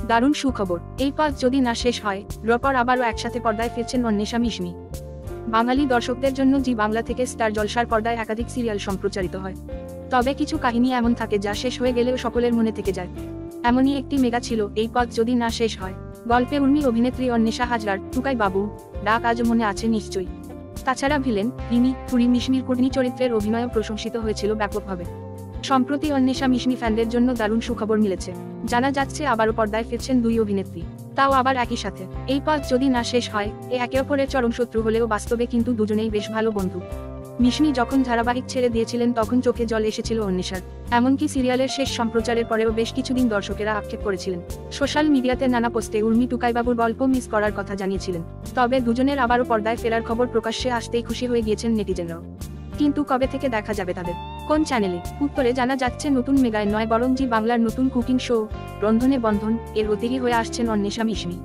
দারুণ সুখবর, এই পথ যদি না শেষ হয়, রপর আবারও একসাথে পর্দায় ফিরছেন অন্বেষা মিশমি। বাঙালি দর্শকদের জন্য জি বাংলা থেকে স্টার জলসার পর্দায় একাধিক সিরিয়াল সম্প্রচারিত হয়। তবে কিছু কাহিনী এমন থাকে যা শেষ হয়ে গেলেও সকলের মনে থেকে যায়। এমনই একটি মেগা ছিল এই পথ যদি না শেষ হয়। গল্পে উর্মি অভিনেত্রী অন্বেষা হাজরার টুকাই বাবু ডাক আজও মনে আছে নিশ্চয়ই। তাছাড়া ভিলেন রিমি পুরি মিশমির কুর্নি চরিত্রের অভিনয়ও প্রশংসিত হয়েছিল ব্যাপকভাবে। সম্প্রতি অন্বেষা মিশমি ফ্যানদের জন্য দারুণ সুখবর মিলেছে। জানা যাচ্ছে আবারও পর্দায় ফিরছেন দুই অভিনেত্রী, তাও আবার একই সাথে। এই পথ যদি না শেষ হয়, একে অপরের চরম শত্রু হলেও বাস্তবে কিন্তু দুজনেই বেশ ভালো বন্ধু। মিশমি যখন ধারাবাহিক ছেড়ে দিয়েছিলেন তখন চোখে জল এসেছিল অন্বেষার। এমনকি সিরিয়ালের শেষ সম্প্রচারের পরেও বেশ কিছুদিন দর্শকেরা আক্ষেপ করেছিলেন। সোশ্যাল মিডিয়াতে নানা পোস্টে উর্মি টুকাইবাবুর গল্প মিস করার কথা জানিয়েছিলেন। তবে দুজনের আবারও পর্দায় ফেরার খবর প্রকাশ্যে আসতেই খুশি হয়ে গিয়েছেন নেটিজেনরাও। কিন্তু কবে থেকে দেখা যাবে তাদের, কোন চ্যানেলে? উত্তরে জানা যাচ্ছে নতুন মেগায় নয়, বরং জি বাংলার নতুন কুকিং শো রন্ধনে বন্ধন এর অতিথি হয়ে আসছেন অন্বেষা মিশমি।